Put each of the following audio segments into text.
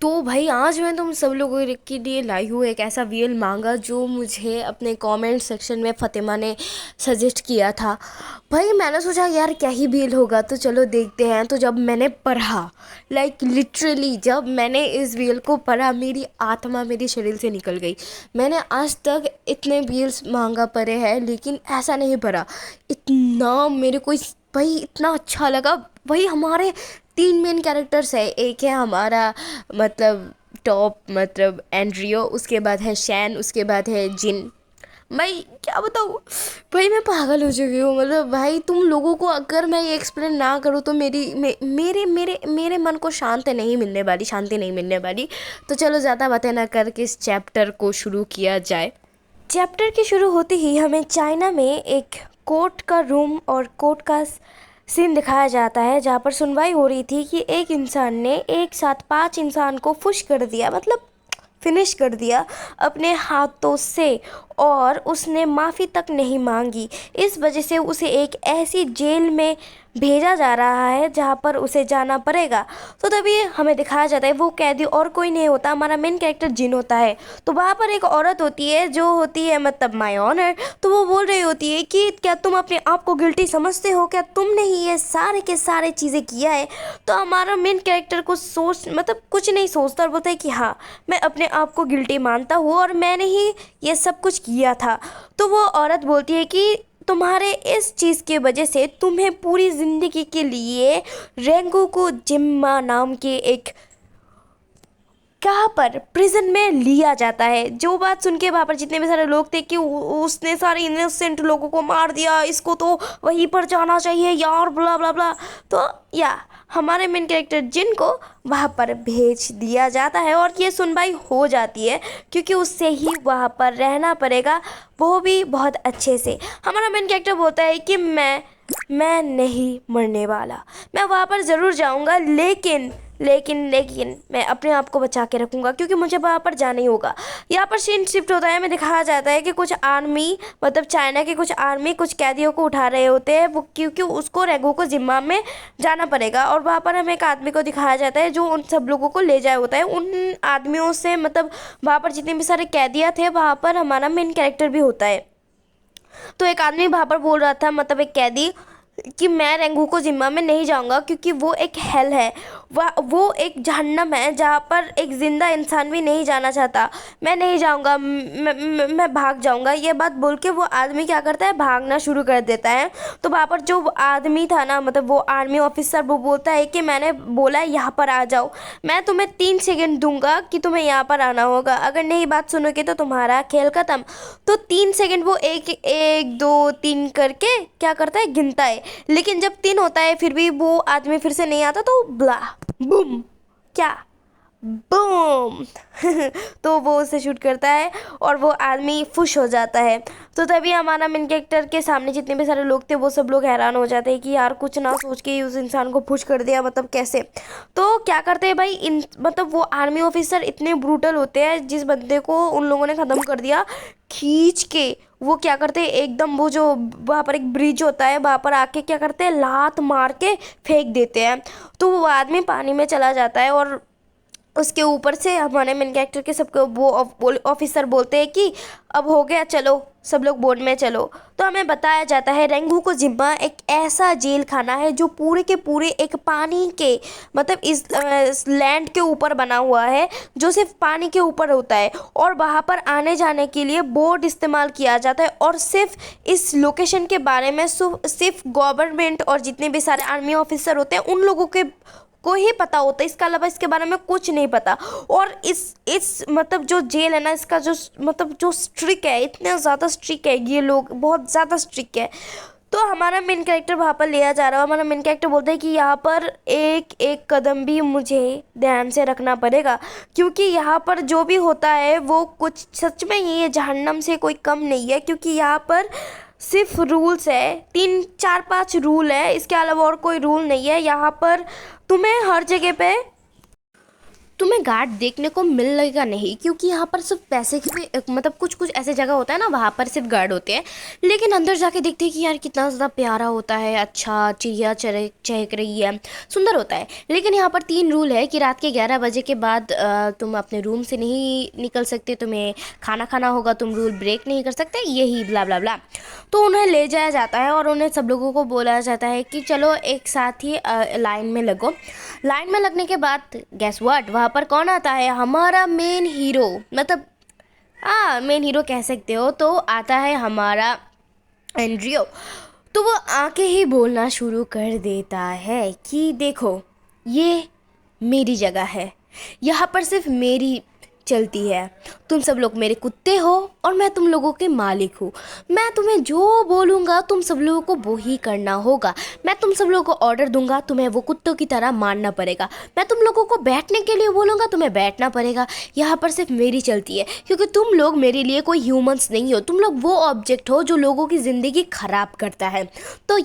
तो भाई आज मैं तुम सब लोगों के लिए लाई हूँ एक ऐसा वीएल मांगा जो मुझे अपने कमेंट सेक्शन में फ़ातिमा ने सजेस्ट किया था। भाई मैंने सोचा यार क्या ही वीएल होगा, तो चलो देखते हैं। तो जब मैंने पढ़ा, लाइक लिटरली जब मैंने इस वीएल को पढ़ा, मेरी आत्मा मेरे शरीर से निकल गई। मैंने आज तक इतने वीएल्स मांगा पढ़े हैं लेकिन ऐसा नहीं पढ़ा। इतना मेरे को भाई इतना अच्छा लगा। भाई हमारे तीन मेन कैरेक्टर्स है। एक है हमारा मतलब टॉप मतलब एंड्रियो, उसके बाद है शैन, उसके बाद है जिन। भाई क्या बताऊँ, भाई मैं पागल हो चुकी हूँ। मतलब भाई तुम लोगों को अगर मैं ये एक्सप्लेन ना करूँ तो मेरे मेरे मेरे मन को शांति नहीं मिलने वाली। तो चलो ज़्यादा बातें ना करके इस चैप्टर को शुरू किया जाए। चैप्टर के शुरू होते ही हमें चाइना में एक कोर्ट का रूम और कोर्ट का सीन दिखाया जाता है, जहाँ पर सुनवाई हो रही थी कि एक इंसान ने एक साथ 5 इंसान को फुश कर दिया, मतलब फिनिश कर दिया अपने हाथों से, और उसने माफ़ी तक नहीं मांगी। इस वजह से उसे एक ऐसी जेल में भेजा जा रहा है जहाँ पर उसे जाना पड़ेगा। तो तभी हमें दिखाया जाता है वो कैदी और कोई नहीं होता, हमारा मेन कैरेक्टर जिन होता है। तो वहाँ पर एक औरत होती है जो होती है मतलब माय ऑनर। तो वो बोल रही होती है कि क्या तुम अपने आप को गिल्टी समझते हो, क्या तुमने ही ये सारे के सारे चीज़ें किया है। तो हमारा मेन कैरेक्टर को सोच मतलब कुछ नहीं सोचता और बोलता है कि हाँ, मैं अपने आप को गिल्टी मानता हूँ और मैंने ही ये सब कुछ किया था। तो वो औरत बोलती है कि तुम्हारे इस चीज़ की वजह से तुम्हें पूरी ज़िंदगी के लिए रेंगो को जिम्मा नाम के एक कहाँ पर प्रिजन में लिया जाता है। जो बात सुन के वहाँ पर जितने भी सारे लोग थे कि उसने सारे इनोसेंट लोगों को मार दिया, इसको तो वहीं पर जाना चाहिए यार, ब्ला ब्ला ब्ला। तो या हमारे मेन कैरेक्टर जिनको वहाँ पर भेज दिया जाता है और ये सुनवाई हो जाती है क्योंकि उससे ही वहाँ पर रहना पड़ेगा, वो भी बहुत अच्छे से। हमारा मेन कैरेक्टर बोलता है कि मैं नहीं मरने वाला, मैं वहाँ पर ज़रूर जाऊँगा, लेकिन लेकिन लेकिन मैं अपने आप को बचा के रखूँगा क्योंकि मुझे वहाँ पर जाना ही होगा। यहाँ पर सीन शिफ्ट होता है, हमें दिखाया जाता है कि कुछ आर्मी मतलब चाइना की कुछ आर्मी कुछ कैदियों को उठा रहे होते हैं वो, क्योंकि उसको रेगो को जिम्मा में जाना पड़ेगा। और वहाँ पर हमें एक आदमी को दिखाया जाता है जो उन सब लोगों को ले जाए होता है। उन आदमियों से मतलब वहाँ पर जितने भी सारे कैदियाँ थे वहाँ पर हमारा मेन कैरेक्टर भी होता है। तो एक आदमी वहाँ पर बोल रहा था, मतलब एक कैदी, कि मैं रेंगू को जिम्मा में नहीं जाऊंगा क्योंकि वो एक हेल है, वो एक जहन्नम है जहाँ पर एक ज़िंदा इंसान भी नहीं जाना चाहता। मैं नहीं जाऊंगा, मैं भाग जाऊंगा। ये बात बोल के वो आदमी क्या करता है, भागना शुरू कर देता है। तो वहाँ पर जो आदमी था ना, मतलब वो आर्मी ऑफिसर, वो बोलता है कि मैंने बोला यहाँ पर आ जाओ, मैं तुम्हें 3 सेकंड दूंगा कि तुम्हें यहाँ पर आना होगा, अगर नहीं बात सुनोगे तो तुम्हारा खेल खत्म। तो 3 सेकंड वो एक एक दो तीन करके क्या करता है, गिनता है। लेकिन जब 3 होता है फिर भी वो आदमी फिर से नहीं आता, तो ब्ला बूम, क्या बूम तो वो उसे शूट करता है और वो आदमी खुश हो जाता है। तो तभी हमारा मेन कैरेक्टर के सामने जितने भी सारे लोग थे वो सब लोग हैरान हो जाते हैं कि यार कुछ ना सोच के ही उस इंसान को पुश कर दिया, मतलब कैसे। तो क्या करते हैं भाई, इन मतलब वो आर्मी ऑफिसर इतने ब्रूटल होते हैं, जिस बंदे को उन लोगों ने ख़त्म कर दिया खींच के, वो क्या करते हैं एकदम, वो जो वहाँ पर एक ब्रिज होता है वहाँ पर आके क्या करते हैं, लात मार के फेंक देते हैं। तो वो आदमी पानी में चला जाता है और उसके ऊपर से हमारे मेन कैरेक्टर के सबको वो ऑफिसर बोलते हैं कि अब हो गया, चलो सब लोग बोर्ड में चलो। तो हमें बताया जाता है रेंगू को जिम्मा एक ऐसा जेल खाना है जो पूरे के पूरे एक पानी के मतलब इस लैंड के ऊपर बना हुआ है, जो सिर्फ पानी के ऊपर होता है। और वहाँ पर आने जाने के लिए बोर्ड इस्तेमाल किया जाता है और सिर्फ इस लोकेशन के बारे में सिर्फ गवर्नमेंट और जितने भी सारे आर्मी ऑफिसर होते हैं उन लोगों के को ही पता होता है, इसके अलावा इसके बारे में कुछ नहीं पता। और इस मतलब जो जेल है ना, इसका जो मतलब जो स्ट्रिक है, इतना ज़्यादा स्ट्रिक है, ये लोग बहुत ज़्यादा स्ट्रिक है। तो हमारा मेन कैरेक्टर वहाँ पर लिया जा रहा है, हमारा मेन कैरेक्टर बोलते हैं कि यहाँ पर एक एक कदम भी मुझे ध्यान से रखना पड़ेगा क्योंकि यहाँ पर जो भी होता है वो कुछ सच में ही ये जहन्नम से कोई कम नहीं है। क्योंकि यहाँ पर सिर्फ रूल्स है, 3 4 5 रूल है, इसके अलावा और कोई रूल नहीं है। यहाँ पर तुम्हें हर जगह पे तुम्हें गार्ड देखने को मिलेगा नहीं, क्योंकि यहाँ पर सिर्फ पैसे की मतलब कुछ कुछ ऐसे जगह होता है ना, वहाँ पर सिर्फ गार्ड होते हैं। लेकिन अंदर जाके देखते हैं कि यार कितना ज़्यादा प्यारा होता है, अच्छा चिड़िया चहक रही है, सुंदर होता है। लेकिन यहाँ पर 3 रूल है कि रात के 11 बजे के बाद तुम अपने रूम से नहीं निकल सकते, तुम्हें खाना खाना होगा, तुम रूल ब्रेक नहीं कर सकते, यही ब्ला ब्ला ब्ला। तो उन्हें ले जाया जाता है और उन्हें सब लोगों को बोला जाता है कि चलो एक साथ ही लाइन में लगो। लाइन में लगने के बाद गैस व्हाट, वहाँ पर कौन आता है, हमारा मेन हीरो, मतलब मेन हीरो कह सकते हो। तो आता है हमारा एंड्रियो। तो वो आके ही बोलना शुरू कर देता है कि देखो ये मेरी जगह है, यहाँ पर सिर्फ मेरी चलती है, तुम सब लोग मेरे कुत्ते हो और मैं तुम लोगों के मालिक हूँ। मैं तुम्हें जो बोलूँगा तुम सब लोगों को वो ही करना होगा। मैं तुम सब लोगों को ऑर्डर दूंगा, तुम्हें वो कुत्तों की तरह मानना पड़ेगा। मैं तुम लोगों को बैठने के लिए बोलूँगा, तुम्हें बैठना पड़ेगा। यहाँ पर सिर्फ मेरी चलती है, क्योंकि तुम लोग मेरे लिए कोई ह्यूमंस नहीं हो, तुम लोग वो ऑब्जेक्ट हो जो लोगों की ज़िंदगी ख़राब करता है। तो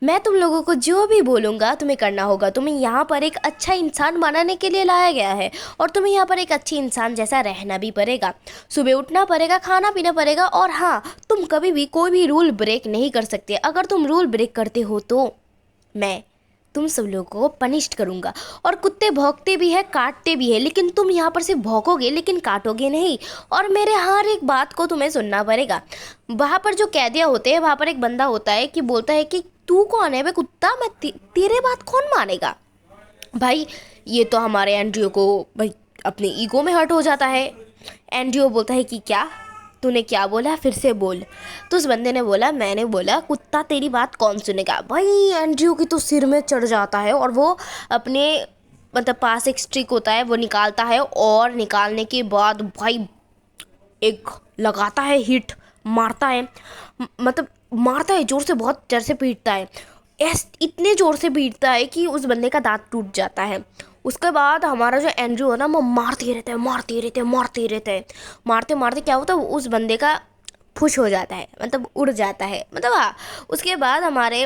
मैं तुम लोगों को जो भी बोलूँगा तुम्हें करना होगा। तुम्हें यहाँ पर एक अच्छा इंसान बनाने के लिए लाया गया है और तुम्हें यहाँ पर एक अच्छी इंसान जैसा रहना भी पड़ेगा। सुबह उठना पड़ेगा, खाना पीना पड़ेगा, और हाँ, तुम कभी भी कोई भी रूल ब्रेक नहीं कर सकते। अगर तुम रूल ब्रेक करते हो तो मैं तुम सब लोगों को पनिश्ड करूँगा। और कुत्ते भौंकते भी है, काटते भी है, लेकिन तुम यहाँ पर सिर्फ भौंकोगे लेकिन काटोगे नहीं, और मेरे हर एक बात को तुम्हें सुनना पड़ेगा। वहाँ पर जो कैदिया होते हैं, वहाँ पर एक बंदा होता है कि बोलता है कि तू कौन है बे कुत्ता, मैं तेरे बात कौन मानेगा। भाई ये तो हमारे एंड्रियो को भाई अपने ईगो में हर्ट हो जाता है। एंड्रियो बोलता है कि क्या तूने क्या बोला, फिर से बोल। तो उस बंदे ने बोला, मैंने बोला कुत्ता तेरी बात कौन सुनेगा। भाई एंड्रियो की तो सिर में चढ़ जाता है और वो अपने मतलब पास एक स्ट्रिक होता है वो निकालता है, और निकालने के बाद भाई एक लगाता है हिट, मारता है, मतलब मारता है जोर से, बहुत जोर से पीटता है, इतने जोर से पीटता है कि उस बंदे का दांत टूट जाता है। उसके बाद हमारा जो एंड्रू है ना, वो मारते रहते हैं, मारते मारते क्या होता है, उस बंदे का फुश हो जाता है, मतलब उड़ जाता है, मतलब उसके बाद हमारे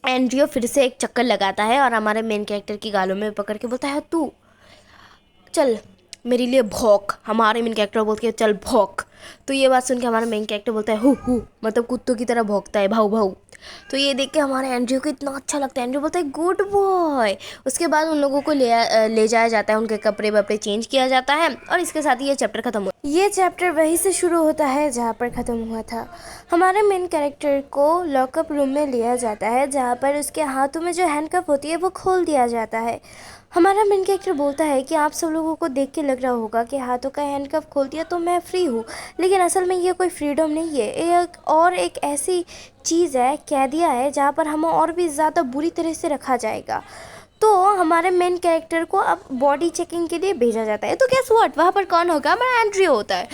एंड्रियो फिर से एक चक्कर लगाता है और हमारे मेन कैरेक्टर की गालों में पकड़ के बोलता है, तू चल मेरे लिए भौंक। हमारे मेन कैरेक्टर बोलते हैं चल भौंक। तो ये बात सुन के हमारा मेन कैरेक्टर बोलता है हु, मतलब कुत्तों की तरह भौंकता है, भाऊ भाऊ। तो ये देख के हमारे एंड्रियो को इतना अच्छा लगता है, एंड्रियो बोलता है गुड बॉय। उसके बाद उन लोगों को ले जाया जाता है, उनके कपड़े वपड़े चेंज किया जाता है, और इसके साथ ही ये चैप्टर खत्म हुआ। ये चैप्टर वहीं से शुरू होता है जहाँ पर ख़त्म हुआ था। हमारे मेन कैरेक्टर को लॉकअप रूम में लिया जाता है, जहाँ पर उसके हाथों में जो हैंडकफ होती है वो खोल दिया जाता है। हमारा मेन कैरेक्टर बोलता है कि आप सब लोगों को देख के लग रहा होगा कि हाथों का हैंडकफ खोल दिया तो मैं फ्री हूँ, लेकिन असल में ये कोई फ्रीडम नहीं है, एक ऐसी चीज़ है, कैदिया है, जहाँ पर हमें और भी ज़्यादा बुरी तरह से रखा जाएगा। तो हमारे मेन कैरेक्टर को अब बॉडी चेकिंग के लिए भेजा जाता है। तो गेस व्हाट, वहाँ पर कौन होगा, हमारा एंड्रियो होता है।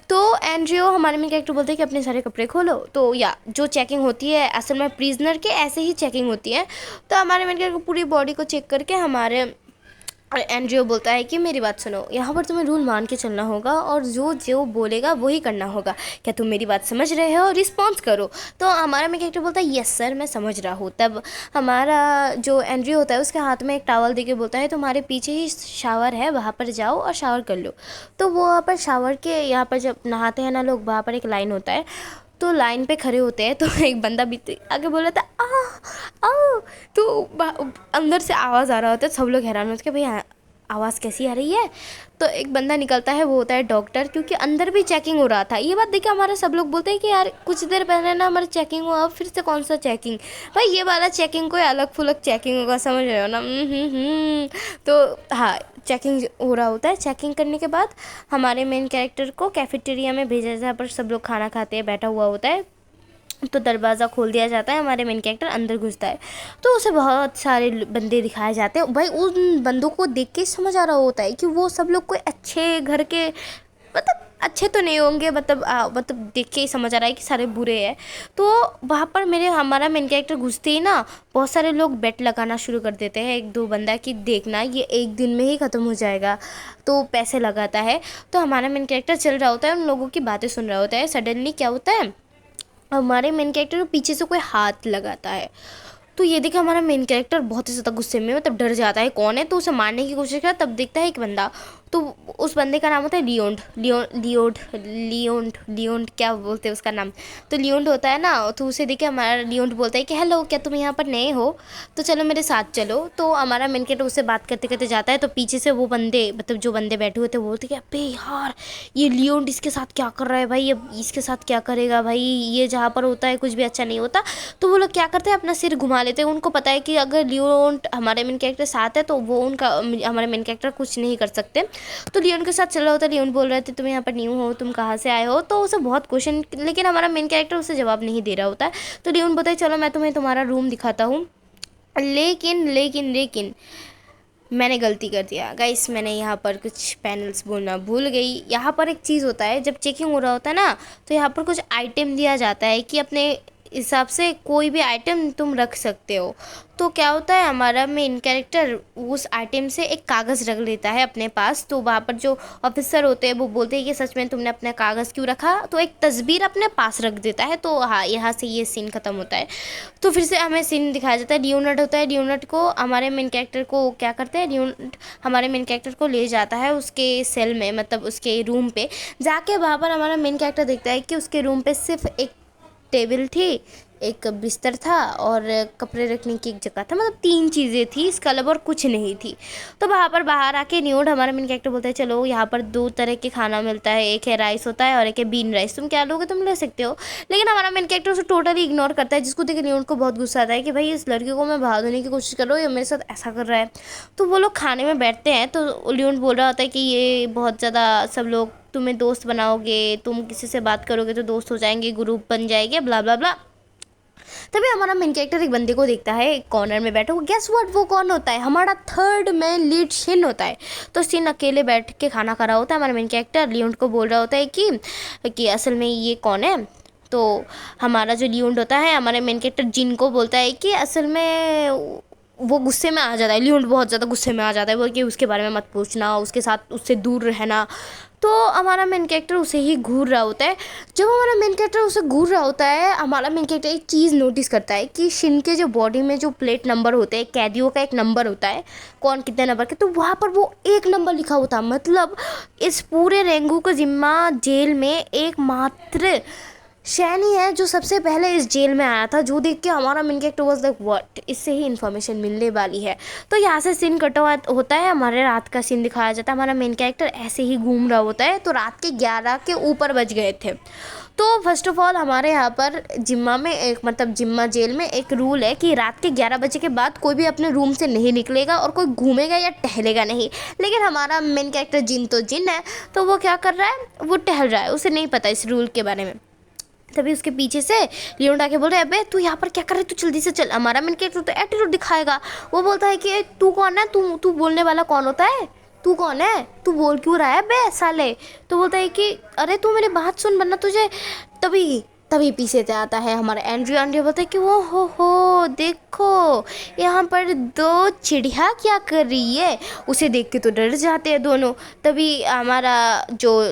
तो एंड्रियो हमारे मेन कैरेक्टर बोलते हैं कि अपने सारे कपड़े खोलो। तो जो चेकिंग होती है असल में प्रिजनर के ऐसे ही चेकिंग होती है। तो हमारे मेन कैरेक्टर पूरी बॉडी को चेक करके हमारे एंड्रियो बोलता है कि मेरी बात सुनो, यहाँ पर तुम्हें रूल मान के चलना होगा और जो जो बोलेगा वही करना होगा। क्या तुम मेरी बात समझ रहे हो, रिस्पॉन्स करो। तो हमारा मेन कैरेक्टर बोलता है यस सर, मैं समझ रहा हूँ। तब हमारा जो एंड्रियो होता है उसके हाथ में एक टॉवल देके बोलता है तुम्हारे पीछे ही शावर है, वहाँ पर जाओ और शावर कर लो। तो वो वहाँ पर शावर के यहाँ पर जब नहाते हैं ना लोग, वहाँ पर एक लाइन होता है, तो लाइन पे खड़े होते हैं। तो एक बंदा बीते आगे बोल रहा था आ तो अंदर से आवाज़ आ रहा होता है, सब लोग हैरान होते हैं कि भाई आवाज़ कैसी आ रही है। तो एक बंदा निकलता है, वो होता है डॉक्टर, क्योंकि अंदर भी चेकिंग हो रहा था। ये बात देखिए हमारे सब लोग बोलते हैं कि यार कुछ देर पहले ना हमारी चेकिंग हुआ, फिर से कौन सा चेकिंग, भाई ये वाला चेकिंग कोई अलग फुलग चेकिंग होगा, समझ रहे हो ना। तो हाँ, चेकिंग हो रहा होता है। चेकिंग करने के बाद हमारे मेन कैरेक्टर को कैफेटेरिया में भेजा जाता है, जहाँ पर सब लोग खाना खाते हैं, बैठा हुआ होता है। तो दरवाज़ा खोल दिया जाता है, हमारे मेन कैरेक्टर अंदर घुसता है, तो उसे बहुत सारे बंदे दिखाए जाते हैं। भाई उन बंदों को देख के समझ आ रहा होता है कि वो सब लोग कोई अच्छे घर के, मतलब अच्छे तो नहीं होंगे, मतलब देख के ही समझ आ रहा है कि सारे बुरे हैं। तो वहाँ पर हमारा मेन कैरेक्टर घुसते ही ना बहुत सारे लोग बेट लगाना शुरू कर देते हैं, 1-2 बंदा कि देखना ये एक दिन में ही ख़त्म हो जाएगा, तो पैसे लगाता है। तो हमारा मेन कैरेक्टर चल रहा होता है, उन लोगों की बातें सुन रहा होता है। सडनली क्या होता है, हमारे मेन कैरेक्टर को पीछे से कोई हाथ लगाता है। तो ये देखा हमारा मेन कैरेक्टर बहुत ही ज़्यादा गुस्से में, मतलब डर जाता है कौन है, तो उसे मारने की कोशिश करा, तब देखता है एक बंदा, तो उस बंदे का नाम होता है लियोन्ड लियोन्ड लियोन्ड लियोन्ड क्या बोलते हैं उसका नाम, तो लियोन्ड होता है ना। तो उसे देख के हमारा लियोन्ड बोलता है कि हेलो, क्या तुम यहाँ पर नए हो, तो चलो मेरे साथ चलो। तो हमारा मेन कैरेक्टर उससे बात करते करते जाता है, तो पीछे से वो बंदे, मतलब जो बंदे बैठे हुए थे, वो बोलते कि अबे यार, ये लियोन्ड इसके साथ क्या कर रहा है भाई, ये इसके साथ क्या करेगा भाई, ये जहाँ पर होता है कुछ भी अच्छा नहीं होता। तो वो लोग क्या करते हैं, अपना सिर घुमा लेते हैं। उनको पता है कि अगर लियोन्ड हमारे मेन कैरेक्टर साथ है तो वो उनका हमारे मेन कैरेक्टर कुछ नहीं कर सकते। तो लियोन के साथ चल रहा होता है। लियोन बोल रहे थे तुम यहाँ पर न्यू हो, तुम कहाँ से आए हो, तो उसे बहुत क्वेश्चन, लेकिन हमारा मेन कैरेक्टर उसे जवाब नहीं दे रहा होता है। तो लियोन बोलता है चलो मैं तुम्हें तुम्हारा रूम दिखाता हूँ, लेकिन लेकिन लेकिन मैंने गलती कर दिया गाइस, मैंने यहाँ पर कुछ पैनल्स बोलना भूल गई। यहाँ पर एक चीज़ होता है, जब चेकिंग हो रहा होता है ना, तो यहाँ पर कुछ आइटम दिया जाता है कि अपने हिसाब से कोई भी आइटम तुम रख सकते हो। तो क्या होता है, हमारा मेन कैरेक्टर उस आइटम से एक कागज़ रख लेता है अपने पास। तो वहाँ पर जो ऑफिसर होते हैं वो बोलते हैं कि सच में तुमने अपना कागज़ क्यों रखा, तो एक तस्वीर अपने पास रख देता है। तो हाँ, यहाँ से ये सीन ख़त्म होता है। तो फिर से हमें सीन दिखाया जाता है, लियोनार्ड होता है। लियोनार्ड को हमारे मेन कैरेक्टर को क्या करते हैं, लियोनार्ड हमारे मेन कैरेक्टर को ले जाता है उसके सेल में, मतलब उसके रूम पे जाके। वहाँ पर हमारा मेन कैरेक्टर देखता है कि उसके रूम पे सिर्फ एक टेबल थी, एक बिस्तर था और कपड़े रखने की एक जगह था, मतलब 3 चीज़ें थी, इसके अलावा और कुछ नहीं थी। तो वहाँ पर बाहर आके न्यूड हमारा मेन कैरेक्टर बोलता है चलो यहाँ पर 2 तरह के खाना मिलता है, एक है राइस होता है और एक है बीन राइस, तुम क्या लोगे, तुम ले सकते हो। लेकिन हमारा मेन कैरेक्टर उसे टोटली इग्नोर करता है, जिसको देख न्यूड को बहुत गुस्सा आता है कि भाई इस लड़की को मैं भगा देने की कोशिश कर रहा हूँ, ये मेरे साथ ऐसा कर रहा है। तो वो लोग खाने में बैठते हैं, तो न्यूड बोल रहा होता है कि ये बहुत ज़्यादा सब लोग तुम्हें दोस्त बनाओगे, तुम किसी से बात करोगे तो दोस्त हो जाएंगे, ग्रुप बन जाएंगे, ब्ला ब्ला ब्ला। तभी हमारा मेन कैरेक्टर एक बंदे को देखता है एक कॉर्नर में बैठा हुआ। गेस व्हाट, वो कौन होता है, हमारा थर्ड मैन लीड शिन होता है। तो शिन अकेले बैठ के खाना खा रहा होता है। हमारा मेन कैरेक्टर लियोन्ड को बोल रहा होता है कि असल में ये कौन है। तो हमारा जो लियोन्ड होता है, हमारे मेन कैरेक्टर जिन को बोलता है कि असल में वो गुस्से में आ जाता है, लियोन्ड बहुत ज़्यादा गुस्से में आ जाता है, वो कि उसके बारे में मत पूछना, उसके साथ उससे दूर रहना। तो हमारा मेन कैरेक्टर उसे ही घूर रहा होता है। जब हमारा मेन कैरेक्टर उसे घूर रहा होता है, हमारा मेन कैरेक्टर एक चीज़ नोटिस करता है कि शिन के जो बॉडी में जो प्लेट नंबर होते हैं, कैदियों का एक नंबर होता है, कौन कितने नंबर के, तो वहाँ पर वो 1 नंबर लिखा होता है। मतलब इस पूरे रेंगू का जिम्मा जेल में एकमात्र शैनी है जो सबसे पहले इस जेल में आया था, जो देख के हमारा main character was like what, इससे ही इन्फॉर्मेशन मिलने वाली है। तो यहाँ से सीन कट होता है, हमारे रात का सीन दिखाया जाता है। हमारा मेन कैरेक्टर ऐसे ही घूम रहा होता है, तो रात के 11 के ऊपर बज गए थे। तो फर्स्ट ऑफ ऑल हमारे यहाँ पर जिम्मा में एक, मतलब जिम्मा जेल में एक रूल है कि रात के 11 बजे के बाद कोई भी अपने रूम से नहीं निकलेगा और कोई घूमेगा या टहलेगा नहीं। लेकिन हमारा मेन कैरेक्टर जिन तो जिन है, तो वो क्या कर रहा है, वो टहल रहा है, उसे नहीं पता इस रूल के बारे में। तभी उसके पीछे से लियोन आके बोल रहे हैं अबे तू यहाँ पर क्या कर रही है, तू जल्दी से चल। हमारा मेन कैरेक्टर तो एटीट्यूड दिखाएगा, वो बोलता है कि तू कौन है, तू तू बोलने वाला कौन होता है, तू कौन है, तू बोल क्यों रहा है बे साले। तो बोलता है कि अरे तू मेरी बात सुन, वरना तुझे। तभी तभी पीछे से आता है हमारा एंड्रयू। एंड्रयू बोलता है कि वो हो देखो यहाँ पर 2 चिड़िया क्या कर रही है। उसे देख के तो डर जाते हैं दोनों। तभी हमारा जो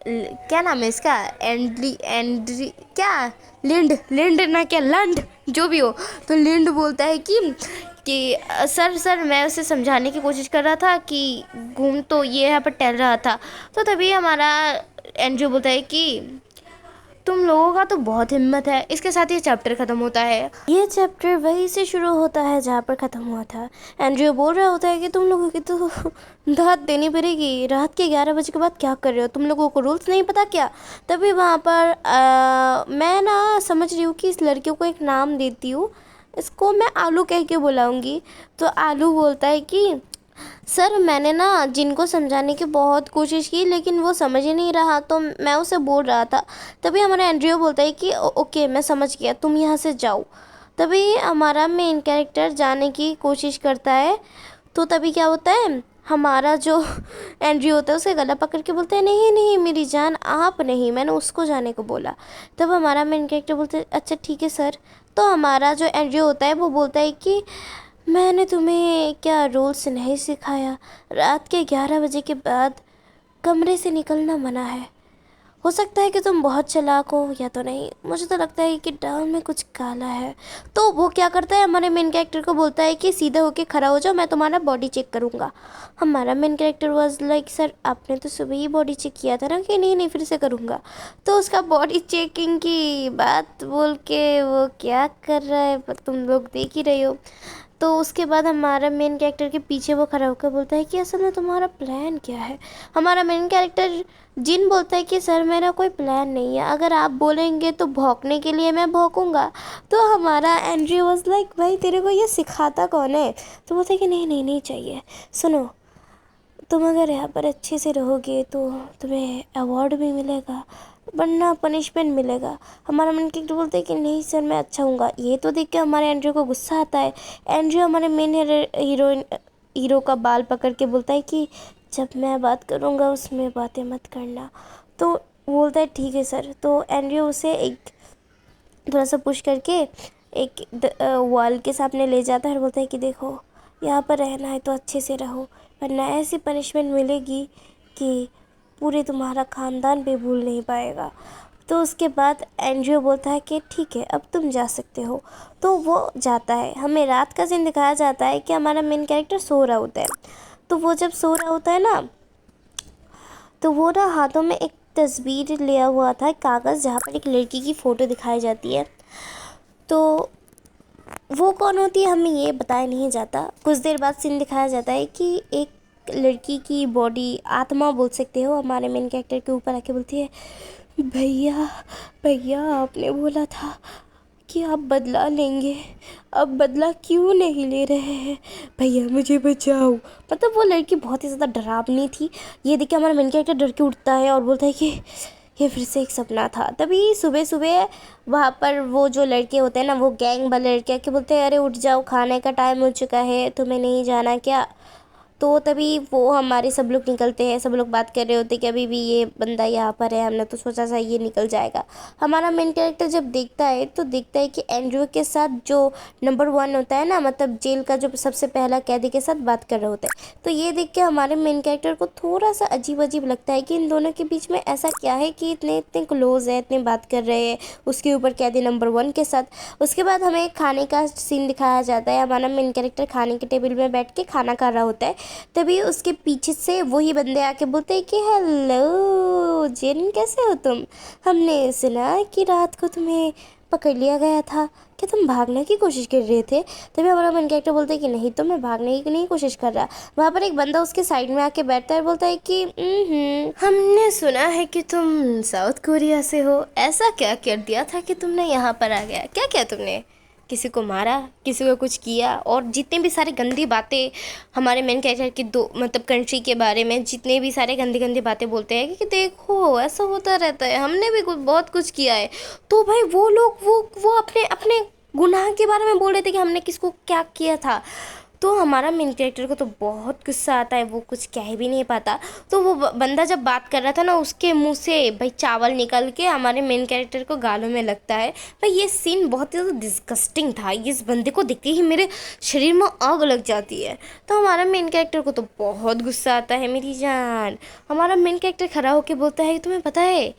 क्या नाम है इसका, एंड्री क्या, लिंड ना क्या लंड, जो भी हो। तो लिंड बोलता है कि सर मैं उसे समझाने की कोशिश कर रहा था कि घूम तो ये यहाँ पर टहल रहा था। तो तभी हमारा एंड्रयू बोलता है कि तुम लोगों का तो बहुत हिम्मत है। इसके साथ ये चैप्टर ख़त्म होता है। ये चैप्टर वहीं से शुरू होता है जहाँ पर ख़त्म हुआ था। एंड्रयू बोल रहा होता है कि तुम लोगों की तो दाद देनी पड़ेगी, रात के 11 बजे के बाद क्या कर रहे हो, तुम लोगों को रूल्स नहीं पता क्या। तभी वहाँ पर मैं ना समझ रही हूँ कि इस लड़कियों को एक नाम देती हूँ, इसको मैं आलू कह के बुलाऊँगी। तो आलू बोलता है कि सर मैंने ना जिनको समझाने की बहुत कोशिश की, लेकिन वो समझ ही नहीं रहा, तो मैं उसे बोल रहा था। तभी हमारा एंड्रयू बोलता है कि ओके मैं समझ गया, तुम यहाँ से जाओ। तभी हमारा मेन कैरेक्टर जाने की कोशिश करता है। तो तभी क्या होता है, हमारा जो एंड्रयू होता है उसे गला पकड़ के बोलता है नहीं नहीं मेरी जान, आप नहीं, मैंने उसको जाने को बोला। तब हमारा मेन कैरेक्टर बोलता है अच्छा ठीक है सर। तो हमारा जो एंड्रयू होता है वो बोलता है कि मैंने तुम्हें क्या रूल्स नहीं सिखाया, रात के 11 बजे के बाद कमरे से निकलना मना है। हो सकता है कि तुम बहुत चालाक हो या तो नहीं, मुझे तो लगता है कि दाल में कुछ काला है। तो वो क्या करता है, हमारे मेन कैरेक्टर को बोलता है कि सीधे होके खड़ा हो जाओ, मैं तुम्हारा बॉडी चेक करूँगा। हमारा main character was like sir आपने तो सुबह ही बॉडी चेक किया था ना, कि नहीं नहीं फिर से करूँगा। तो उसका बॉडी चेकिंग की बात बोल के वो क्या कर रहा है तुम लोग देख ही रहे हो। तो उसके बाद हमारा मेन कैरेक्टर के पीछे वो खड़ा होकर बोलता है कि असल में तुम्हारा प्लान क्या है। हमारा मेन कैरेक्टर जिन बोलता है कि सर मेरा कोई प्लान नहीं है, अगर आप बोलेंगे तो भौंकने के लिए मैं भौंकूंगा। तो हमारा एंड्रयू वाज लाइक भाई तेरे को ये सिखाता कौन है। तो बोलता है कि नहीं नहीं नहीं चाहिए, सुनो तुम अगर यहाँ पर अच्छे से रहोगे तो तुम्हें अवार्ड भी मिलेगा, वरना पनिशमेंट मिलेगा। हमारा मन की बोलते हैं कि नहीं सर मैं अच्छा हूँगा। ये तो देख के हमारे एंड्रयू को गुस्सा आता है। एंड्रयू हमारे मेन हीरो का बाल पकड़ के बोलता है कि जब मैं बात करूँगा उसमें बातें मत करना। तो बोलता है ठीक है सर। तो एंड्रयू उसे एक थोड़ा सा पुश करके एक वॉल के सामने ले जाता है और बोलता है कि देखो यहाँ पर रहना है तो अच्छे से रहो, वरना ऐसी पनिशमेंट मिलेगी कि पूरे तुम्हारा ख़ानदान भी भूल नहीं पाएगा। तो उसके बाद एंड्रयू बोलता है कि ठीक है अब तुम जा सकते हो। तो वो जाता है। हमें रात का सीन दिखाया जाता है कि हमारा मेन कैरेक्टर सो रहा होता है। तो वो जब सो रहा होता है ना, तो वो ना हाथों में एक तस्वीर लिया हुआ था, कागज़, जहाँ पर एक लड़की की फ़ोटो दिखाई जाती है। तो वो कौन होती है हमें ये बताया नहीं जाता। कुछ देर बाद सीन दिखाया जाता है कि एक लड़की की बॉडी, आत्मा बोल सकते हो, हमारे मेन कैरेक्टर के ऊपर आके बोलती है भैया भैया आपने बोला था कि आप बदला लेंगे, अब बदला क्यों नहीं ले रहे हैं, भैया मुझे बचाओ। मतलब वो लड़की बहुत ही ज़्यादा डरावनी थी। ये देख के हमारा मेन कैरेक्टर डर के उठता है और बोलता है कि ये फिर से एक सपना था। तभी सुबह सुबह वहाँ पर वो जो लड़के होते हैं ना, वो गैंग वाले लड़के आके बोलते हैं अरे उठ जाओ खाने का टाइम हो चुका है, तुम्हें नहीं जाना क्या। तो तभी वो हमारे सब लोग निकलते हैं। सब लोग बात कर रहे होते कि अभी भी ये बंदा यहाँ पर है, हमने तो सोचा था ये निकल जाएगा। हमारा मेन कैरेक्टर जब देखता है तो देखता है कि एंड्रयू के साथ जो नंबर 1 होता है ना, मतलब जेल का जो सबसे पहला कैदी के साथ बात कर रहे होते हैं। तो ये देख के हमारे मेन कैरेक्टर को थोड़ा सा अजीब अजीब लगता है कि इन दोनों के बीच में ऐसा क्या है कि इतने इतने क्लोज है, इतने बात कर रहे हैं उसके ऊपर कैदी नंबर 1 के साथ। उसके बाद हमें खाने का सीन दिखाया जाता है। हमारा मेन कैरेक्टर खाने के टेबल में बैठ के खाना खा रहा होता है। तभी उसके पीछे से वही बंदे आके बोलते हैं कि हेलो जिन कैसे हो तुम, हमने सुना कि रात को तुम्हें पकड़ लिया गया था, क्या तुम भागने की कोशिश कर रहे थे। तभी हमारा मेन कैरेक्टर बोलते हैं कि नहीं तो मैं भागने की नहीं कोशिश कर रहा। वहाँ पर एक बंदा उसके साइड में आके बैठता है और बोलता है कि हमने सुना है कि तुम साउथ कोरिया से हो, ऐसा क्या कर दिया था कि तुमने यहाँ पर आ गया, क्या क्या तुमने किसी को मारा, किसी को कुछ किया। और जितने भी सारी गंदी बातें हमारे मेन कैरेक्टर की दो मतलब कंट्री के बारे में जितने भी सारे गंदी गंदी बातें बोलते हैं कि देखो ऐसा होता रहता है, हमने भी बहुत कुछ किया है। तो भाई वो लोग वो अपने अपने गुनाह के बारे में बोल रहे थे कि हमने किसको क्या किया था। तो हमारा मेन कैरेक्टर को तो बहुत गुस्सा आता है, वो कुछ कह भी नहीं पाता। तो वो बंदा जब बात कर रहा था ना, उसके मुंह से भाई चावल निकल के हमारे मेन कैरेक्टर को गालों में लगता है। भाई ये सीन बहुत ही ज़्यादा डिस्गस्टिंग था। इस बंदे को देखते ही मेरे शरीर में आग लग जाती है। तो हमारा मेन कैरेक्टर को तो बहुत गुस्सा आता है। मेरी जान, हमारा मेन कैरेक्टर खड़ा होकर बोलता है तुम्हें पता है,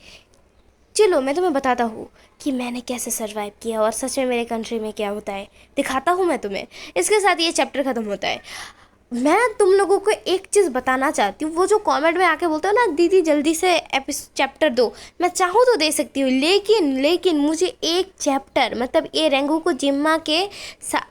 चलो मैं तुम्हें बताता हूँ कि मैंने कैसे सरवाइव किया और सच में मेरे कंट्री में क्या होता है, दिखाता हूँ मैं तुम्हें। इसके साथ ये चैप्टर ख़त्म होता है। मैं तुम लोगों को एक चीज़ बताना चाहती हूँ, वो जो कमेंट में आके बोलते हो ना दीदी जल्दी से चैप्टर दो, मैं चाहूँ तो दे सकती हूँ, लेकिन मुझे एक चैप्टर मतलब ये रेंगू को जिम्मा के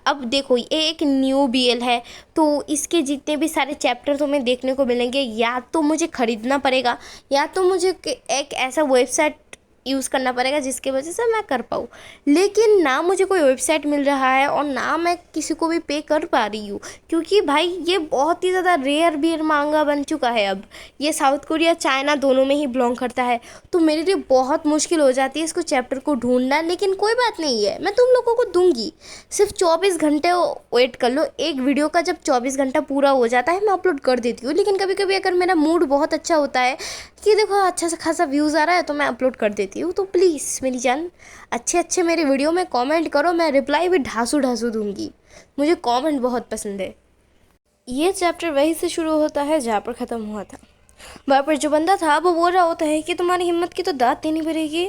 अब देखो ये एक न्यू बीएल है, तो इसके जितने भी सारे चैप्टर तुम्हें देखने को मिलेंगे, या तो मुझे ख़रीदना पड़ेगा या तो मुझे एक ऐसा वेबसाइट यूज़ करना पड़ेगा जिसकी वजह से मैं कर पाऊँ। लेकिन ना मुझे कोई वेबसाइट मिल रहा है और ना मैं किसी को भी पे कर पा रही हूँ, क्योंकि भाई ये बहुत ही ज़्यादा रेयर बीयर मांगा बन चुका है। अब ये साउथ कोरिया चाइना दोनों में ही बिलोंग करता है, तो मेरे लिए बहुत मुश्किल हो जाती है इसको चैप्टर को ढूंढना। लेकिन कोई बात नहीं है, मैं तुम लोगों को दूंगी, सिर्फ 24 घंटे वेट कर लो। एक वीडियो का जब 24 घंटा पूरा हो जाता है मैं अपलोड कर देती हूँ। लेकिन कभी कभी अगर मेरा मूड बहुत अच्छा होता है कि देखो अच्छा सा खासा व्यूज़ आ रहा है तो मैं अपलोड कर देती हूँ। तो प्लीज़ मेरी जान अच्छे मेरे वीडियो में कमेंट करो, मैं रिप्लाई भी ढासू दूंगी, मुझे कमेंट बहुत पसंद है। ये चैप्टर वहीं से शुरू होता है जहाँ पर ख़त्म हुआ था। वहाँ पर जो बंदा था वो बोल रहा होता है कि तुम्हारी हिम्मत की तो दाद देनी पड़ेगी।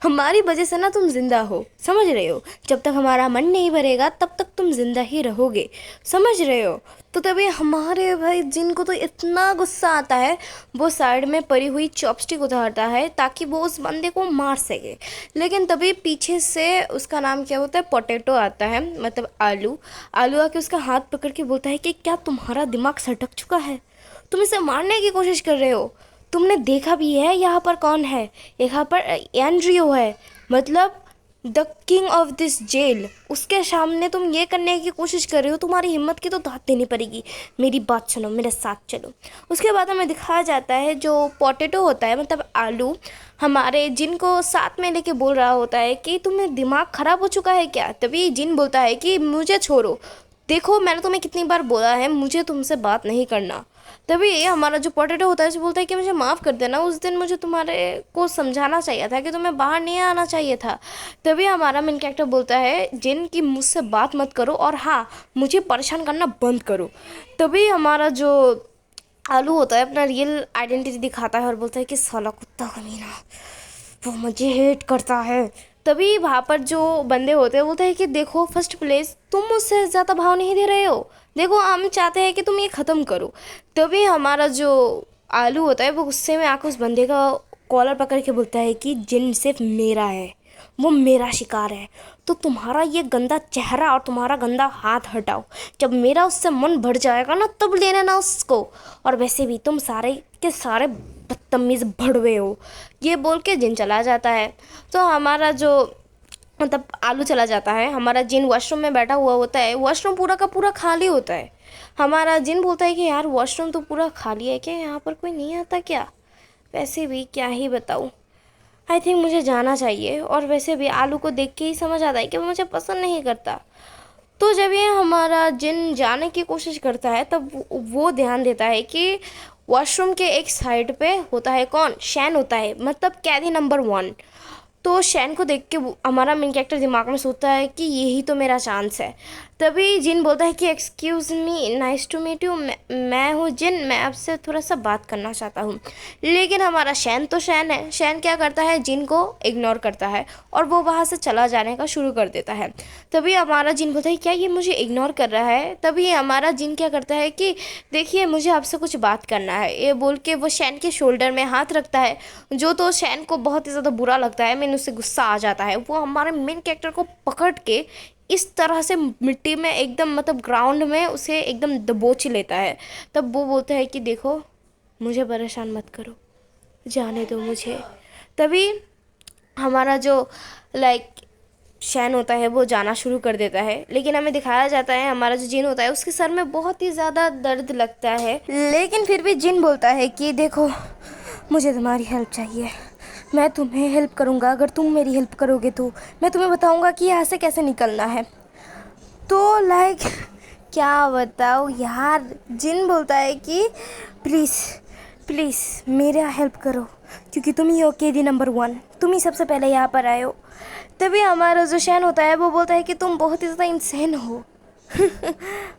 हमारी वजह से ना तुम जिंदा हो, समझ रहे हो? जब तक हमारा मन नहीं भरेगा तब तक तुम जिंदा ही रहोगे, समझ रहे हो? तो तभी हमारे भाई जिनको तो इतना गुस्सा आता है, वो साइड में पड़ी हुई चॉपस्टिक उतारता है ताकि वो उस बंदे को मार सके। लेकिन तभी पीछे से उसका नाम क्या होता है, पोटैटो आता है, मतलब आलू। आलू आके उसका हाथ पकड़ के बोलता है कि क्या तुम्हारा दिमाग सटक चुका है? तुम इसे मारने की कोशिश कर रहे हो? तुमने देखा भी है यहाँ पर कौन है? यहाँ पर एंड्रियो है, मतलब the king of this jail. उसके सामने तुम ये करने की कोशिश कर रहे हो? तुम्हारी हिम्मत की तो दाद देनी पड़ेगी। मेरी बात सुनो, मेरे साथ चलो। उसके बाद हमें दिखाया जाता है जो पोटैटो होता है, मतलब आलू, हमारे जिन को साथ में लेके बोल रहा होता है कि तुम्हें दिमाग खराब हो चुका है क्या? तभी जिन बोलता है कि मुझे छोड़ो, देखो मैंने तुम्हें कितनी बार बोला है मुझे तुमसे बात नहीं करना। तभी हमारा जो पोटैटो होता है उसे बोलता है कि मुझे माफ़ कर देना, उस दिन मुझे तुम्हारे को समझाना चाहिए था कि तुम्हें बाहर नहीं आना चाहिए था। तभी हमारा मेन कैरेक्टर बोलता है जिन की मुझसे बात मत करो और हाँ, मुझे परेशान करना बंद करो। तभी हमारा जो आलू होता है अपना रियल आइडेंटिटी दिखाता है और बोलता है कि साला कुत्ता कमीना, वो मुझे हेट करता है। तभी वहाँ पर जो बंदे होते हैं बोलते हैं कि देखो फर्स्ट प्लेस तुम मुझसे ज़्यादा भाव नहीं दे रहे हो, देखो हम चाहते हैं कि तुम ये ख़त्म करो। तभी हमारा जो आलू होता है वो गुस्से में आकर उस बंदे का कॉलर पकड़ के बोलता है कि जिन सिर्फ मेरा है, वो मेरा शिकार है, तो तुम्हारा ये गंदा चेहरा और तुम्हारा गंदा हाथ हटाओ। जब मेरा उससे मन भर जाएगा ना तब ले लेना उसको, और वैसे भी तुम सारे के सारे बदतमीज़ भड़वे हो। ये बोल के जिन चला जाता है। तो हमारा जो मतलब आलू चला जाता है, हमारा जिन वॉशरूम में बैठा हुआ होता है, वॉशरूम पूरा का पूरा खाली होता है। हमारा जिन बोलता है कि यार वॉशरूम तो पूरा खाली है, क्या यहाँ पर कोई नहीं आता क्या? वैसे भी क्या ही बताऊँ, आई थिंक मुझे जाना चाहिए। और वैसे भी आलू को देख के ही समझ आता है कि वो मुझे पसंद नहीं करता। तो जब ये हमारा जिन जाने की कोशिश करता है तब वो ध्यान देता है कि वॉशरूम के एक साइड पे होता है कौन, शैन होता है, मतलब कैदी नंबर 1। तो शैन को देख के हमारा मेन कैरेक्टर दिमाग में सोचता है कि यही तो मेरा चांस है। तभी जिन बोलता है कि excuse me, nice to meet you, मैं हूँ जिन, मैं आपसे थोड़ा सा बात करना चाहता हूँ। लेकिन हमारा शैन तो शैन है, शैन क्या करता है, जिन को इग्नोर करता है और वो वहाँ से चला जाने का शुरू कर देता है। तभी हमारा जिन बोलता है क्या ये मुझे इग्नोर कर रहा है? तभी हमारा जिन क्या करता है कि देखिए मुझे आपसे कुछ बात करना है, ये बोल के वो शैन के शोल्डर में हाथ रखता है, जो तो शैन को बहुत ही ज़्यादा बुरा लगता है। मैंने उससे गुस्सा आ जाता है, वो हमारे मेन कैरेक्टर को पकड़ के इस तरह से मिट्टी में एकदम, मतलब ग्राउंड में उसे एकदम दबोच लेता है। तब वो बोलता है कि देखो मुझे परेशान मत करो, जाने दो मुझे। तभी हमारा जो लाइक शैन होता है वो जाना शुरू कर देता है, लेकिन हमें दिखाया जाता है हमारा जो जिन होता है उसके सर में बहुत ही ज़्यादा दर्द लगता है। लेकिन फिर भी जिन बोलता है कि देखो मुझे तुम्हारी हेल्प चाहिए, मैं तुम्हें हेल्प करूँगा, अगर तुम मेरी हेल्प करोगे तो मैं तुम्हें बताऊँगा कि यहाँ से कैसे निकलना है। तो लाइक क्या बताओ यार, जिन बोलता है कि प्लीज़ प्लीज़ मेरा हेल्प करो, क्योंकि तुम ही हो कैदी नंबर 1, तुम ही सबसे पहले यहाँ पर आए हो। तभी हमारा जो शैन होता है वो बोलता है कि तुम बहुत ही ज़्यादा इंसान हो।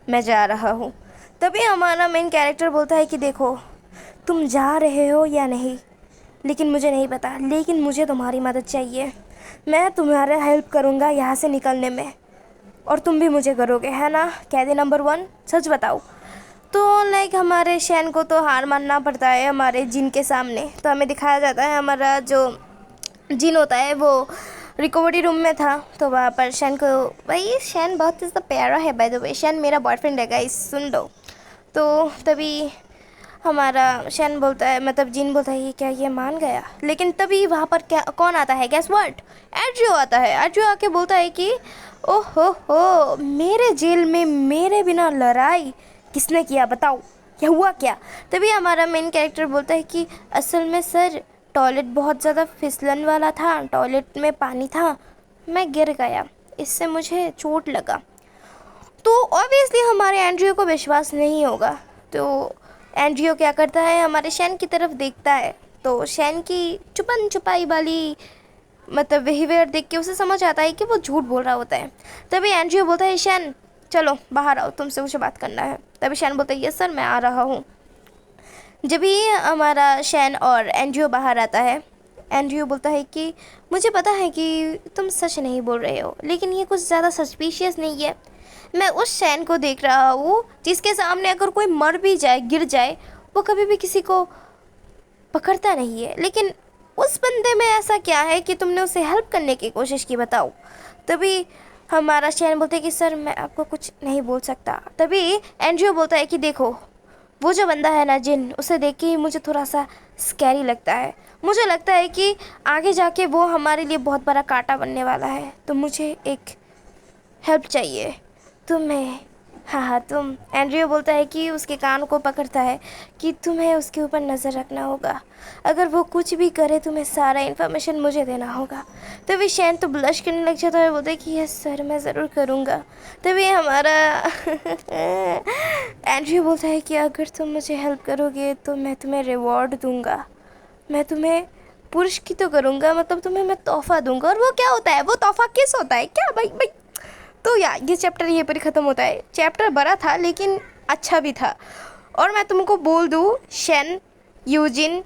मैं जा रहा हूँ। तभी हमारा मेन कैरेक्टर बोलता है कि देखो तुम जा रहे हो या नहीं लेकिन मुझे नहीं पता, लेकिन मुझे तुम्हारी मदद चाहिए। मैं तुम्हारा हेल्प करूँगा यहाँ से निकलने में, और तुम भी मुझे करोगे, है ना कैदी नंबर 1? सच बताओ। तो लाइक हमारे शैन को तो हार मानना पड़ता है हमारे जिन के सामने। तो हमें दिखाया जाता है हमारा जो जिन होता है वो रिकवरी रूम में था, तो वहाँ पर शैन को, भाई शैन बहुत ज़्यादा प्यारा है बाय द वे, शैन मेरा बॉयफ्रेंड है गाइस, सुन लो। तो तभी हमारा शैन बोलता है, मतलब जिन बोलता है क्या ये मान गया? लेकिन तभी वहाँ पर क्या कौन आता है, गैस व्हाट, एड्रियो आता है। एड्रियो आके बोलता है कि ओहो हो, मेरे जेल में मेरे बिना लड़ाई किसने किया, बताओ क्या हुआ क्या? तभी हमारा मेन कैरेक्टर बोलता है कि असल में सर टॉयलेट बहुत ज़्यादा फिसलन वाला था, टॉयलेट में पानी था, मैं गिर गया, इससे मुझे चोट लगा। तो ऑब्वियसली हमारे एंड्रियो को विश्वास नहीं होगा। तो एंड्रियो क्या करता है, हमारे शैन की तरफ देखता है, तो शैन की छुपन छुपाई वाली मतलब बिहेवियर देख के उसे समझ आता है कि वो झूठ बोल रहा होता है। तभी एंड्रियो बोलता है शैन चलो बाहर आओ, तुमसे मुझे बात करना है। तभी शैन बोलता है यस सर मैं आ रहा हूँ। जब भी हमारा शैन और एंड्रयू बाहर आता है, एंड्रयू बोलता है कि मुझे पता है कि तुम सच नहीं बोल रहे हो, लेकिन ये कुछ ज़्यादा सस्पिशियस नहीं है। मैं उस शैन को देख रहा हूँ जिसके सामने अगर कोई मर भी जाए, गिर जाए, वो कभी भी किसी को पकड़ता नहीं है। लेकिन उस बंदे में ऐसा क्या है कि तुमने उसे हेल्प करने की कोशिश की, बताओ। तभी हमारा शैन बोलते है कि सर मैं आपको कुछ नहीं बोल सकता। तभी एंड्रयू बोलता है कि देखो, वो जो बंदा है ना जिन, उसे देख के ही मुझे थोड़ा सा स्कैरी लगता है। मुझे लगता है कि आगे जाके वो हमारे लिए बहुत बड़ा कांटा बनने वाला है। तो मुझे एक हेल्प चाहिए तुम्हें। हाँ हाँ तुम, एंड्रयू बोलता है कि उसके कान को पकड़ता है कि तुम्हें उसके ऊपर नज़र रखना होगा। अगर वो कुछ भी करे तुम्हें सारा इन्फॉर्मेशन मुझे देना होगा। तभी शैन तो ब्लश करने लग जाता है, बोलता है कि यस सर मैं ज़रूर करूँगा। तभी हमारा एंड्रयू बोलता है कि अगर तुम मुझे हेल्प करोगे तो मैं तुम्हें रिवॉर्ड दूँगा, मैं तुम्हें पुरस्कृत तो करूँगा, मतलब तुम्हें मैं तोहफ़ा दूँगा। और वो क्या होता है, वो तोहफ़ा किस होता है क्या भाई भाई। तो यार ये चैप्टर ये पर ही ख़त्म होता है। चैप्टर बड़ा था लेकिन अच्छा भी था। और मैं तुमको बोल दूँ, शैन, यूजिन,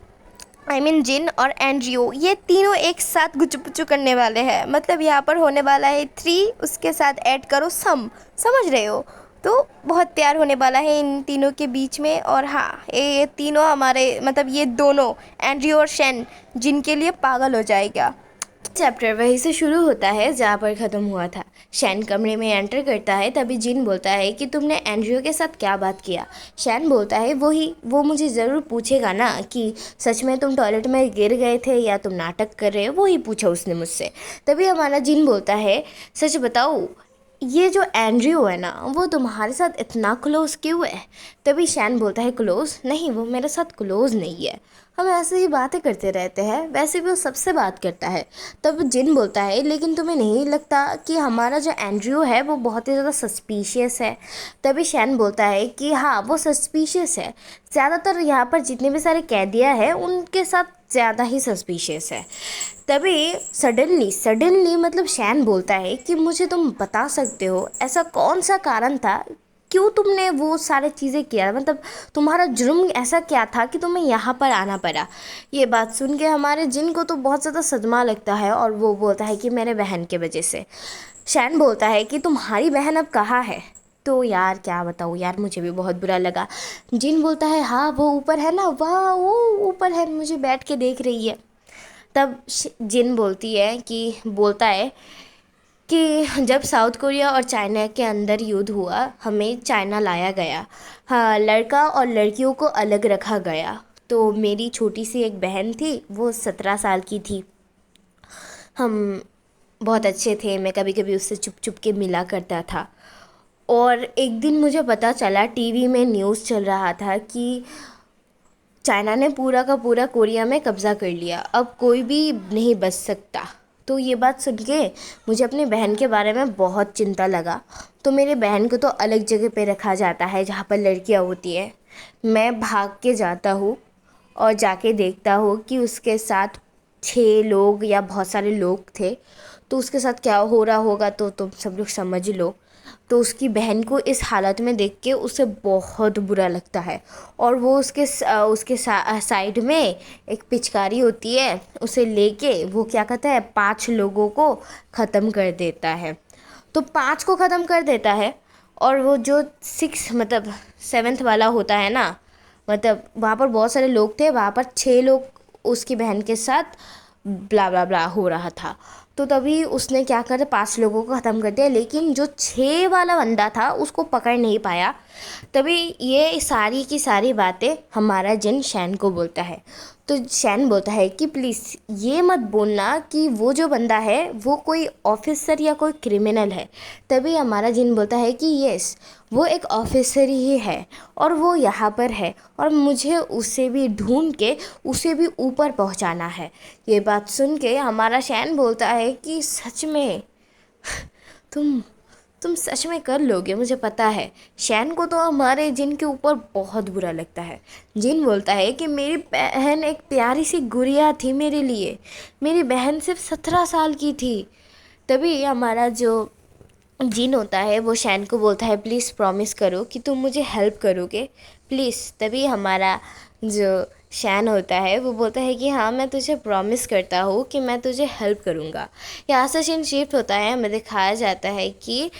जिन और एंड्रयू, ये तीनों एक साथ गुचुपुचु करने वाले हैं। मतलब यहाँ पर होने वाला है 3, उसके साथ ऐड करो समझ रहे हो। तो बहुत प्यार होने वाला है इन तीनों के बीच में। और हाँ, ये तीनों हमारे, मतलब ये दोनों एंड्रयू और शैन, जिनके लिए पागल हो जाएगा। चैप्टर वहीं से शुरू होता है जहाँ पर ख़त्म हुआ था। शैन कमरे में एंटर करता है, तभी जिन बोलता है कि तुमने एंड्रयू के साथ क्या बात किया। शैन बोलता है वो मुझे ज़रूर पूछेगा ना कि सच में तुम टॉयलेट में गिर गए थे या तुम नाटक कर रहे हो, वही पूछा उसने मुझसे। तभी हमारा जिन बोलता है सच बताओ, ये जो एंड्रयू है ना वो तुम्हारे साथ इतना क्लोज क्यों है। तभी शैन बोलता है क्लोज नहीं, वो मेरे साथ क्लोज नहीं है, हम ऐसे ही बातें करते रहते हैं, वैसे भी वो सबसे बात करता है। तब जिन बोलता है लेकिन तुम्हें नहीं लगता कि हमारा जो एंड्रयू है वो बहुत ही ज़्यादा सस्पिशियस है। तभी शैन बोलता है कि हाँ वो सस्पिशियस है, ज़्यादातर यहाँ पर जितने भी सारे कैदियाँ हैं उनके साथ ज़्यादा ही सस्पिशियस है। तभी सडनली मतलब शैन बोलता है कि मुझे तुम बता सकते हो ऐसा कौन सा कारण था, क्यों तुमने वो सारी चीज़ें किया, मतलब तुम्हारा जुर्म ऐसा क्या था कि तुम्हें यहाँ पर आना पड़ा। ये बात सुन के हमारे जिन को तो बहुत ज़्यादा सदमा लगता है और वो बोलता है कि मेरे बहन के वजह से। शैन बोलता है कि तुम्हारी बहन अब कहाँ है। तो यार क्या बताऊँ यार, मुझे भी बहुत बुरा लगा। जिन बोलता है हाँ वो ऊपर है ना, वाह वो ऊपर है, मुझे बैठ के देख रही है। तब जिन बोलता है कि जब साउथ कोरिया और चाइना के अंदर युद्ध हुआ, हमें चाइना लाया गया, हाँ लड़का और लड़कियों को अलग रखा गया। तो मेरी छोटी सी एक बहन थी, वो 17 साल की थी। हम बहुत अच्छे थे, मैं कभी कभी उससे चुप चुप के मिला करता था। और एक दिन मुझे पता चला, टीवी में न्यूज़ चल रहा था कि चाइना ने पूरा का पूरा कोरिया में कब्ज़ा कर लिया, अब कोई भी नहीं बच सकता। तो ये बात सुन के मुझे अपनी बहन के बारे में बहुत चिंता लगा। तो मेरी बहन को तो अलग जगह पे रखा जाता है जहाँ पर लड़कियाँ होती हैं। मैं भाग के जाता हूँ और जाके देखता हूँ कि उसके साथ 6 लोग या बहुत सारे लोग थे। तो उसके साथ क्या हो रहा होगा तो तुम सब लोग समझ लो। तो उसकी बहन को इस हालत में देख के उसे बहुत बुरा लगता है और वो उसके साइड में एक पिचकारी होती है, उसे लेके वो क्या कहता है 5 लोगों को ख़त्म कर देता है। तो 5 को ख़त्म कर देता है और वो जो 6 मतलब 7th वाला होता है ना, मतलब वहाँ पर बहुत सारे लोग थे, वहाँ पर 6 लोग उसकी बहन के साथ ब्ला ब्ला ब्ला हो रहा था। तो तभी उसने क्या करा, 5 लोगों को ख़त्म कर दिया, लेकिन जो 6 वाला बंदा था उसको पकड़ नहीं पाया। तभी ये सारी की सारी बातें हमारा जिन शैन को बोलता है। तो शैन बोलता है कि प्लीज़ ये मत बोलना कि वो जो बंदा है वो कोई ऑफिसर या कोई क्रिमिनल है। तभी हमारा जिन बोलता है कि यस वो एक ऑफिसर ही है और वो यहाँ पर है और मुझे उसे भी ढूंढ के उसे भी ऊपर पहुँचाना है। ये बात सुन के हमारा शैन बोलता है कि सच में तुम सच में कर लोगे, मुझे पता है। शैन को तो हमारे जिन के ऊपर बहुत बुरा लगता है। जिन बोलता है कि मेरी बहन एक प्यारी सी गुड़िया थी मेरे लिए, मेरी बहन सिर्फ 17 साल की थी। तभी हमारा जो जिन होता है वो शैन को बोलता है प्लीज़ प्रॉमिस करो कि तुम मुझे हेल्प करोगे प्लीज़। तभी हमारा जो शैन होता है वो बोलता है कि हाँ मैं तुझे प्रॉमिस करता हूँ कि मैं तुझे हेल्प करूँगा। यहाँ से सीन शिफ्ट होता है, हमें दिखाया जाता है कि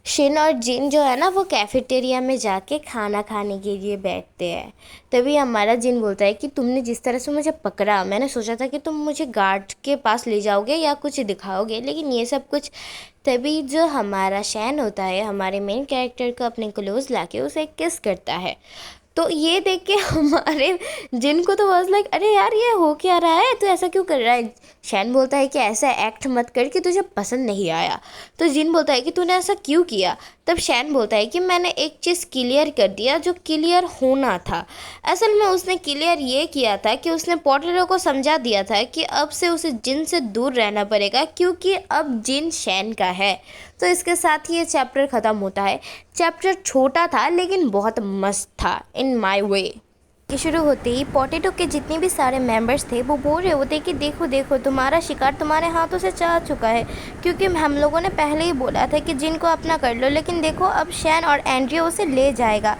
शिन और जिन जो है ना वो कैफेटेरिया में जाके खाना खाने के लिए बैठते हैं। तभी हमारा जिन बोलता है कि तुमने जिस तरह से मुझे पकड़ा, मैंने सोचा था कि तुम मुझे गार्ड के पास ले जाओगे या कुछ दिखाओगे, लेकिन ये सब कुछ। तभी जो हमारा शैन होता है हमारे मेन कैरेक्टर को अपने क्लोज लाके उसे किस करता है। तो ये देख के हमारे जिन को तो वाज लाइक अरे यार ये हो क्या रहा है, तू ऐसा क्यों कर रहा है। शैन बोलता है कि ऐसा एक्ट मत कर कि तुझे पसंद नहीं आया। तो जिन बोलता है कि तूने ऐसा क्यों किया। तब शैन बोलता है कि मैंने एक चीज़ क्लियर कर दिया जो क्लियर होना था। असल में उसने क्लियर ये किया था कि उसने पॉटरो को समझा दिया था कि अब से उसे जिन से दूर रहना पड़ेगा क्योंकि अब जिन शैन का है। तो इसके साथ ही ये चैप्टर ख़त्म होता है। चैप्टर छोटा था लेकिन बहुत मस्त था इन माय वे। ये शुरू होते ही पोटैटो के जितने भी सारे मेंबर्स थे वो बोल रहे होते कि देखो देखो तुम्हारा शिकार तुम्हारे हाथों से जा चुका है, क्योंकि हम लोगों ने पहले ही बोला था कि जिनको अपना कर लो, लेकिन देखो अब शैन और एंड्रियो उसे ले जाएगा।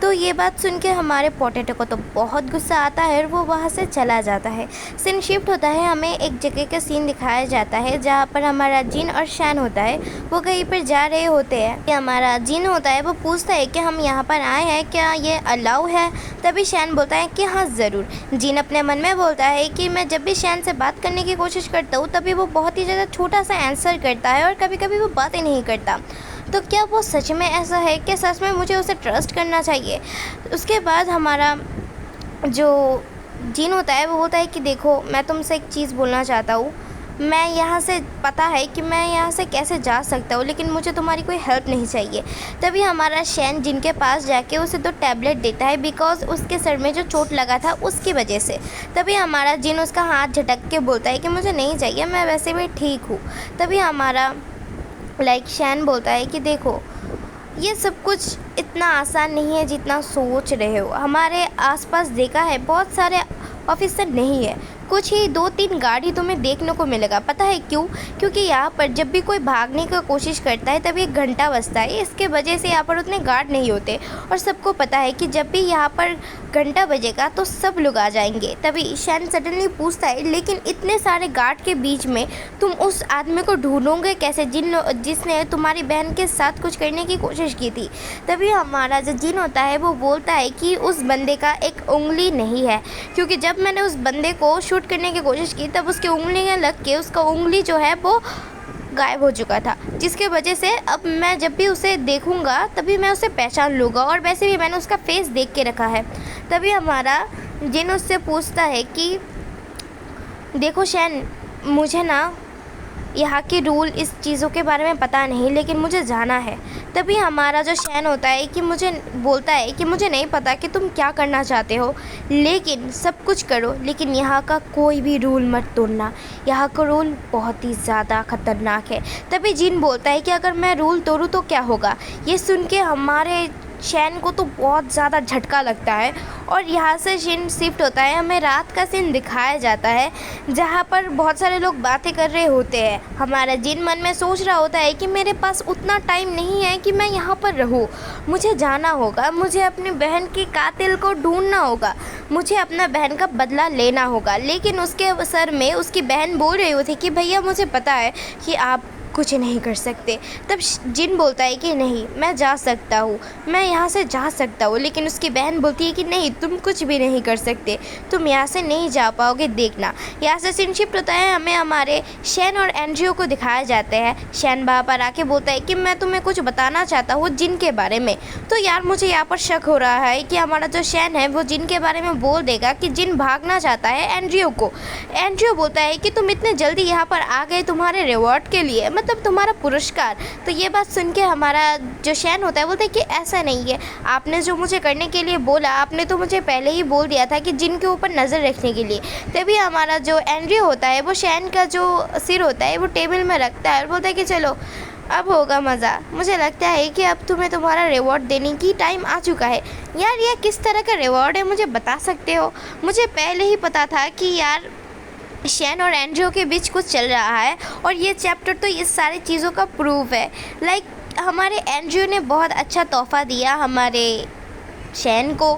तो ये बात सुन के हमारे पोटैटो को तो बहुत गुस्सा आता है और वो वहाँ से चला जाता है। सीन शिफ्ट होता है, हमें एक जगह का सीन दिखाया जाता है जहाँ पर हमारा जिन और शैन होता है वो कहीं पर जा रहे होते हैं। कि हमारा जिन होता है वो पूछता है कि हम यहाँ पर आए हैं, क्या ये अलाउ है। तभी शैन बोलता है कि हाँ ज़रूर। जिन अपने मन में बोलता है कि मैं जब भी शैन से बात करने की कोशिश करता हूँ तभी वो बहुत ही ज़्यादा छोटा सा आंसर करता है और कभी कभी वो बात ही नहीं करता। तो क्या वो सच में ऐसा है कि सच में मुझे उसे ट्रस्ट करना चाहिए। उसके बाद हमारा जो जिन होता है वो बोलता है कि देखो मैं तुमसे एक चीज़ बोलना चाहता हूँ, मैं यहाँ से पता है कि मैं यहाँ से कैसे जा सकता हूँ, लेकिन मुझे तुम्हारी कोई हेल्प नहीं चाहिए। तभी हमारा शैन जिनके पास जाके उसे 2 टैबलेट देता है बिकॉज उसके सर में जो चोट लगा था उसकी वजह से। तभी हमारा जिन उसका हाथ झटक के बोलता है कि मुझे नहीं चाहिए, मैं वैसे भी ठीक हूँ। तभी हमारा शैन बोलता है कि देखो ये सब कुछ इतना आसान नहीं है जितना सोच रहे हो। हमारे आसपास देखा है बहुत सारे ऑफिसर नहीं है, कुछ ही 2-3 गाड़ी तुम्हें देखने को मिलेगा। पता है क्यों? क्योंकि यहाँ पर जब भी कोई भागने की कोशिश करता है तभी 1 घंटा बजता है, इसके वजह से यहाँ पर उतने गार्ड नहीं होते। और सबको पता है कि जब भी यहाँ पर घंटा बजेगा तो सब लोग आ जाएंगे। तभी शैन सडनली पूछता है लेकिन इतने सारे गार्ड के बीच में तुम उस आदमी को ढूंढोगे कैसे जिसने तुम्हारी बहन के साथ कुछ करने की कोशिश की थी। तभी हमारा जो जिन होता है वो बोलता है कि उस बंदे का एक उंगली नहीं है, क्योंकि जब मैंने उस बंदे को शूट करने की कोशिश की तब उसकी उंगलियां लग के उसका उंगली जो है वो गायब हो चुका था, जिसके वजह से अब मैं जब भी उसे देखूंगा तभी मैं उसे पहचान लूँगा। और वैसे भी मैंने उसका फेस देख के रखा है। तभी हमारा जिन उससे पूछता है कि देखो शैन, मुझे ना यहाँ के रूल इस चीज़ों के बारे में पता नहीं, लेकिन मुझे जाना है। तभी हमारा जो शैन होता है कि मुझे बोलता है कि मुझे नहीं पता कि तुम क्या करना चाहते हो, लेकिन सब कुछ करो, लेकिन यहाँ का कोई भी रूल मत तोड़ना, यहाँ का रूल बहुत ही ज़्यादा ख़तरनाक है। तभी जिन बोलता है कि अगर मैं रूल तोड़ूँ तो क्या होगा। ये सुन के हमारे शैन को तो बहुत ज़्यादा झटका लगता है और यहाँ से सीन शिफ्ट होता है, हमें रात का सीन दिखाया जाता है जहाँ पर बहुत सारे लोग बातें कर रहे होते हैं। हमारा जिन मन में सोच रहा होता है कि मेरे पास उतना टाइम नहीं है कि मैं यहाँ पर रहूँ, मुझे जाना होगा, मुझे अपनी बहन के कातिल को ढूंढना होगा, मुझे अपना बहन का बदला लेना होगा। लेकिन उसके सर में उसकी बहन बोल रही होती कि भैया मुझे पता है कि आप कुछ नहीं कर सकते। तब जिन बोलता है कि नहीं मैं जा सकता हूँ, मैं यहाँ से जा सकता हूँ, लेकिन उसकी बहन बोलती है कि नहीं तुम कुछ भी नहीं कर सकते, तुम यहाँ से नहीं जा पाओगे, देखना। यहाँ से सीन शिफ्ट होता है, हमें हमारे शैन और एंड्रियो को दिखाया जाता है। शैन वहाँ पर आके बोलता है कि मैं तुम्हें कुछ बताना चाहता हूँ जिन के बारे में। तो यार मुझे यहाँ पर शक हो रहा है कि हमारा जो शैन है वो जिन के बारे में बोल देगा कि जिन भागना चाहता है एंड्रियो को। एंड्रियो बोलता है कि तुम इतने जल्दी यहाँ पर आ गए तुम्हारे रिवॉर्ड के लिए, मतलब तुम्हारा पुरस्कार। तो ये बात सुन के हमारा जो शैन होता है बोलता है कि ऐसा नहीं है, आपने जो मुझे करने के लिए बोला आपने तो मुझे पहले ही बोल दिया था कि जिन के ऊपर नज़र रखने के लिए। तभी हमारा जो एंड्रियो होता है वो शैन का जो सिर होता है वो टेबल में रखता है और बोलता है कि चलो अब होगा मज़ा, मुझे लगता है कि अब तुम्हें तुम्हारा रिवॉर्ड देने की टाइम आ चुका है। यार ये किस तरह का रिवॉर्ड है मुझे बता सकते हो? मुझे पहले ही पता था कि यार शैन और एंड्रयू के बीच कुछ चल रहा है और ये चैप्टर तो इस सारी चीज़ों का प्रूफ है। हमारे एंड्रयू ने बहुत अच्छा तोहफ़ा दिया हमारे शैन को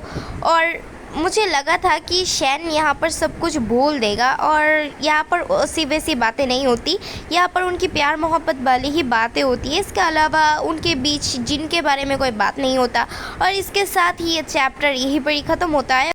और मुझे लगा था कि शैन यहाँ पर सब कुछ भूल देगा और यहाँ पर ऐसी वैसी बातें नहीं होती, यहाँ पर उनकी प्यार मोहब्बत वाली ही बातें होती है। इसके अलावा उनके बीच जिनके बारे में कोई बात नहीं होता। और इसके साथ ही ये चैप्टर यहीं पर ही ख़त्म होता है।